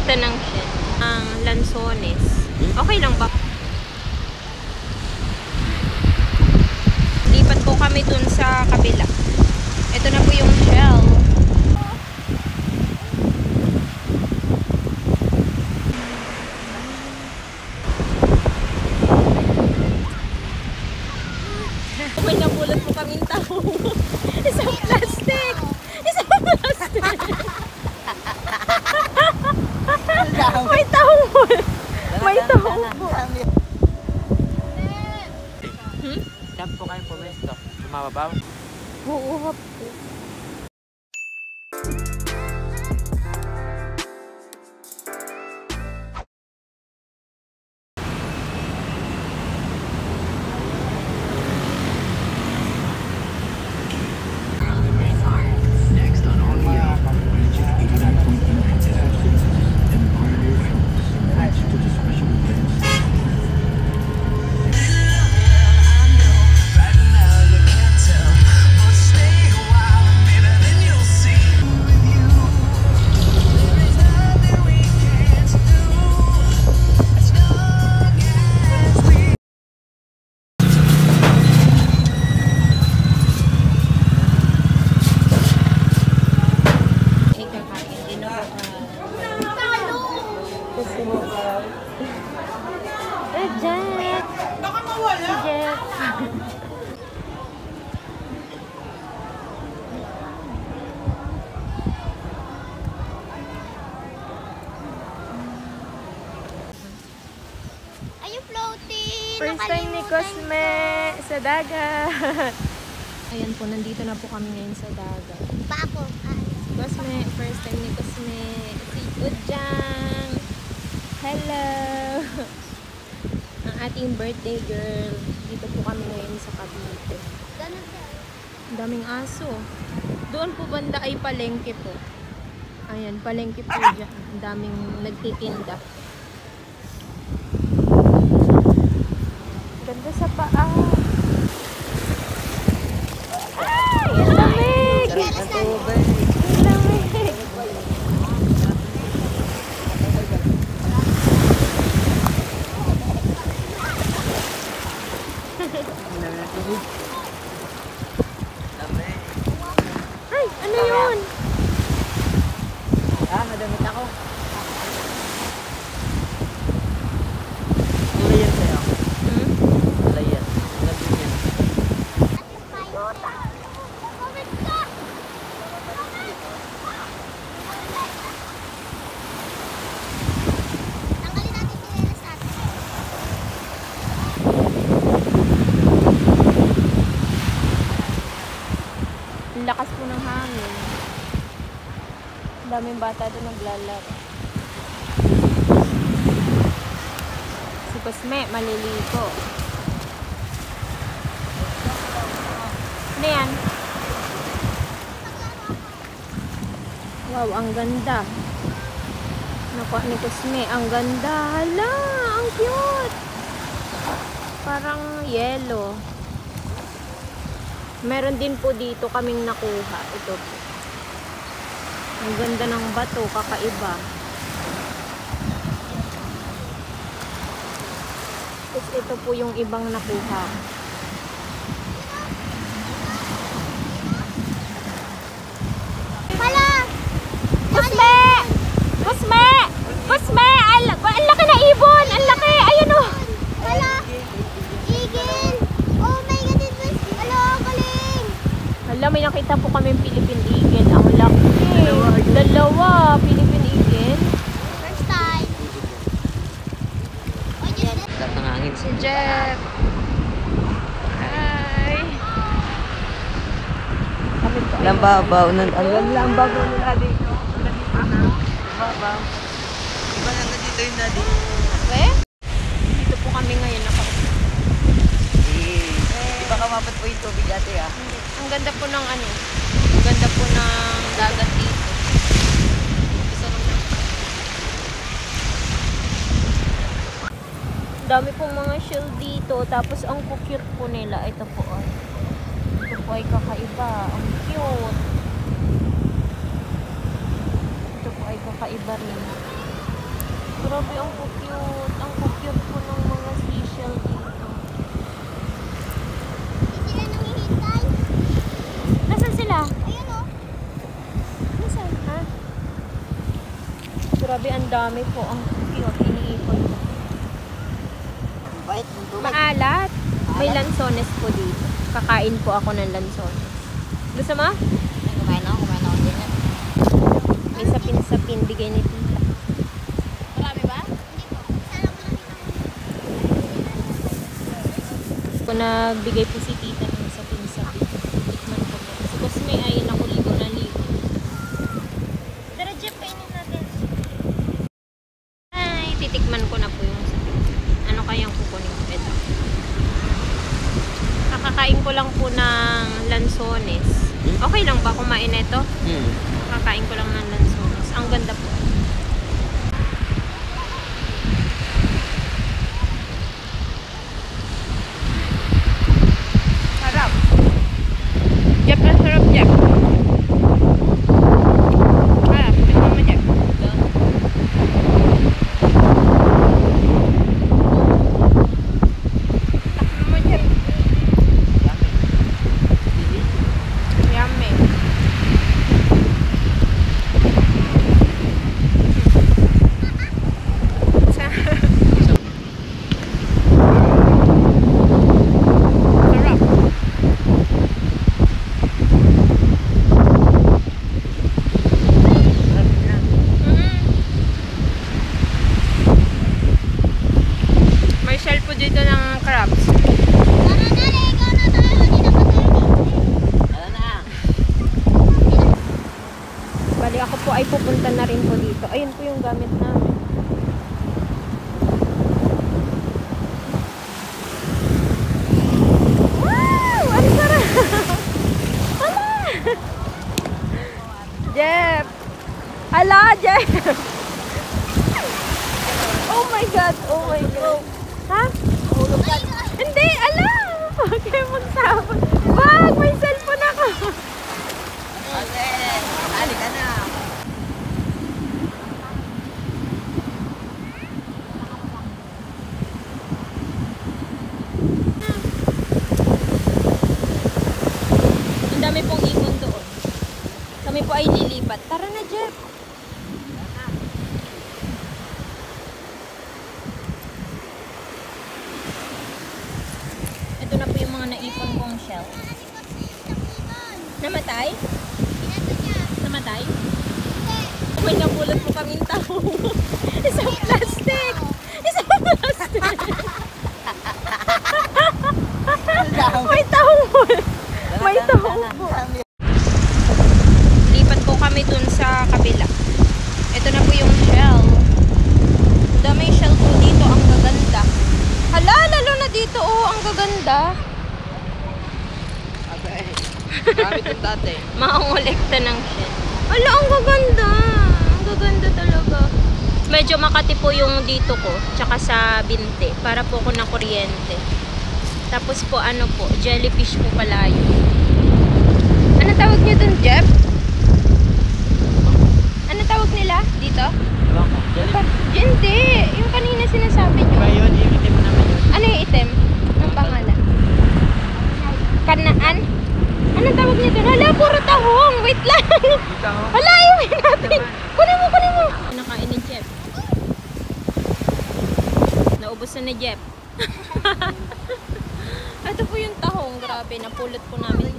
Ito ng shell. Ang lansones. Okay lang ba? Lipat po kami dun sa kabila. Ito na po yung shell. May napulot po kaming tao. Isang plastic. Isang plastic. May tahong. May tahong po. Saan po kayo pumesto? Sumababaw? Oo. Jack! Baka mawala! Jack! Are you floating? First time ni Cosme sa dagat. Ayan po, nandito na po kami ngayon sa dagat. Pa ako. Cosme, first time ni Cosme. Si Ujang! Hello! Ang ating birthday girl. Dito po kami ngayon sa Cavite. Ganun siya. Ang daming aso. Doon po banda ay palengke po. Ayan, palengke po dyan. Ang daming nagtitinda. Ganda sa paa. Ay! Ang lamig! Ang lamig! Ay! Ano yun? Nadamit ako. Wala yan sa'yo. Wala yan. Nandun yan. Tanggalin natin pinelas natin. Ang lakas po ng hangin. Ang daming bata doon naglalaro. Si Cosme, maliligo. Ano yan? Wow, ang ganda. Nakuha ni Cosme, ang ganda. Hala, ang cute. Parang yellow. Meron din po dito kaming nakuha. Ito po. Ang ganda ng bato, kakaiba. Tapos ito po yung ibang nakuha. Hala! Cosme! Cosme! Cosme! Ang laki na ibon! Ang laki! Ayan o! Hala! Eagle! Oh my God! Hala! Galing! Hala, may nakita po kami Philippine Eagle. Ang laki. Dalawa. Philippine Eagle. First time. Oh, just Sarap ng hangin. Si Jeff. Hi. Lambabaw. Ang lambabaw nila dito. Lambabaw. Iba lang na dito yung daddy. Okay? Dito po kami ngayon. Di ba kamapat po yung tubig ate ah? Ang ganda po ng ano. Ang ganda po ng dagat dito. Isa lang na. Dami pong mga shell dito. Tapos ang cute po nila. Ito po ay. Ito po ay kakaiba. Ang cute. Ito po ay kakaiba rin. Grabe, ang cute. Ang cute po ng mga seashell dito. Hindi sila nanghihintay. Nasaan sila? Ayun o. Nasaan? Ha? Grabe, ang dami po. Ang cute. Iniipon ko. Bait, ang tubig. Maalat. May lansones po dito. Kakain po ako ng lansones. Gusto mo? Kumain ako din yan. May sapin-sapin. Bigay ni tita. Marami ba? Hindi po. Isa lang nakita ko. Kung nagbigay po si tita ng sapin-sapin. Tikman ko po. Si Cosme ay nakuligo na ligo. Tara, Jeff, kainin natin. Ay, titikman ko na po yung sapin-sapin. Ano kayang kukunin ko? Ito. Kakakain ko lang po ng lansones. Okay lang ba kumain ito? Kakain ko lang ng lansones. Ang ganda po. Sarap. Jeff, ang sarap, Jeff. Ah, ito mo, Jeff. Takbo mo, Jeff. Yummy. Sarap. May shell po dito ng crabs. Tara na, ligaw na tayo. Hindi na pa tayo. Tara na. Bali ako po ay pupunta na rin po dito. Ayun po yung gamit namin. Wow! Ang sarap! Hala! Jeff! Hala, Jeff! Oh my God! Oh my God! Ha? Hindi! Ala! Okay, magsabot. Wag! May cellphone ako! Ate, ali ka na. Ang dami pong ibon doon. Kami po ay lilipat. Tara na, Jeff. Ito na po yung mga naipon kong shell. Namatay? Namatay? May napulot po kaming tao. Isang plastic! Isang plastic! May tahol! May tahol po. Lipat po kami dun sa kabila. Ito na po yung shell. Daming shell po dito. Ang gaganda. Hala, lalo na dito. Oh, ang gaganda. Ate, marami itong dati. Maungolekta ng shell. Hala, ang gaganda. Ang gaganda talaga. Medyo makati po yung dito ko. Tsaka sa binte. Para po ko na kuryente. Tapos po ano po, jellyfish po pala yun. Ano tawag niyo dun, Jeff? Ano tawag nila dito? Hindi. Yung kanina sinasabi niyo. Yun, yung itim naman yun. Ano yung item? Ang pangalan? Kanaan? Anong tawag niyo dun? Hala, puro tahong. Wait lang. Hala, iuwi natin. Kunin mo, kunin mo. Nakain ni Jeff. Naubos na ni Jeff. Ito po yung tahong. Grabe, napulot po namin.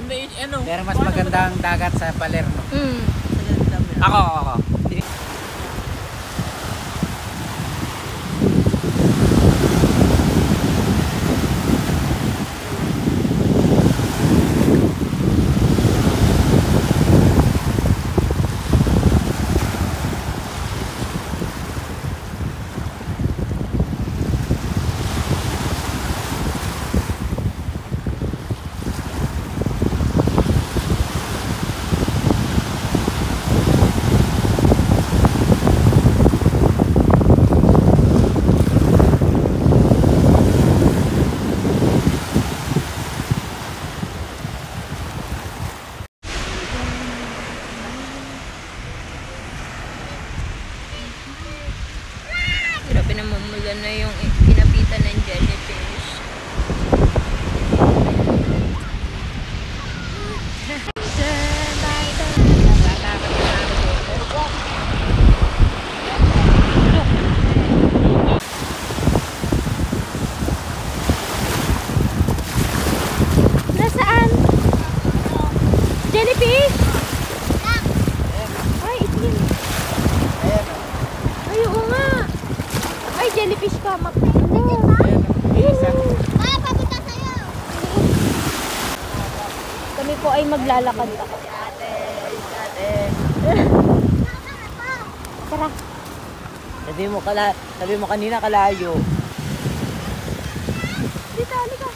Pero mas maganda ang dagat sa Palermo. Mm. Ako. Grabe namumula na yung pinapitan ng jellyfish. Nasaan? Jellyfish? Ay, itim. Ay, oo nga. Ay, jellyfish ka. Ah, papunta sa'yo. Kami po ay maglalakad. Tara. Sabi mo kanina kalayo. Dito, halika.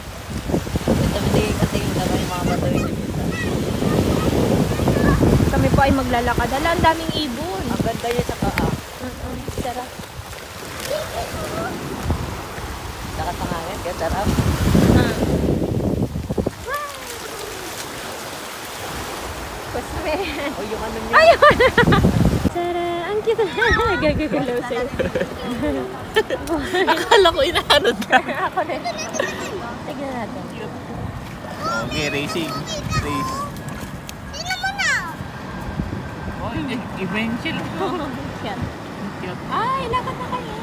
Sabi kasi yung naman yung mga bato yung Kami po ay maglalakad. Hala, ang daming ibon. ang ganda niya sa kaa. Tara. Saka sa hangin, kaya sarap. Ah. Pasme. O yung ano niya. Ayun! Tara, ang cute. Nagagagalaw sa'yo. Akala ko inaanod ka. Ako rin. Tignan natin. Okay, racing. Race. Tingnan mo na. Oh, eventually. Cute. Cute. Ay, lakad na kayo.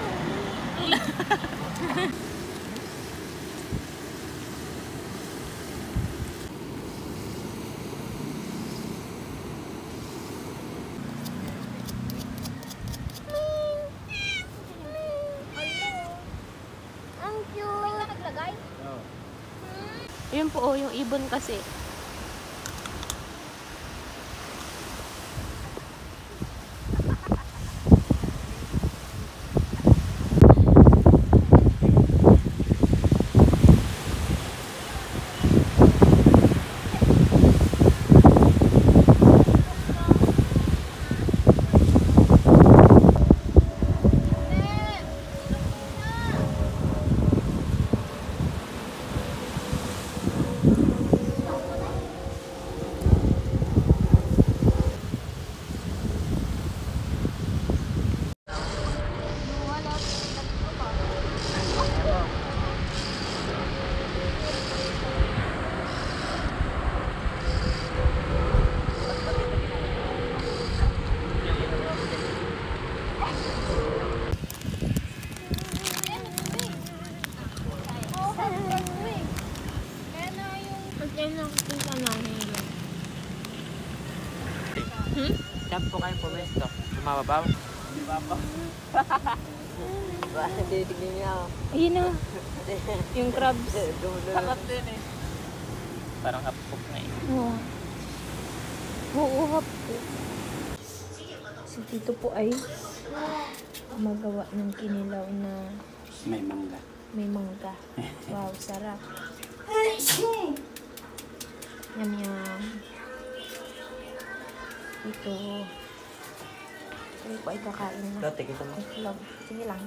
Ang cute. Naglagay? Yun po, oh, yung ibon kasi. Saan po kayo pumesto? Lumababaw? Hindi, tignan niya ako. Ayun na, yung crabs. Sarap din eh. Parang hapok na eh. Oo. Oo, hapo. Si Tito po ay magawa ng kinilaw na May mangga. may mangga. Wow, sarap. Yum, yum. Ito. Kaya po ay kakain na. Dati kita mo. Itlog. Sige lang.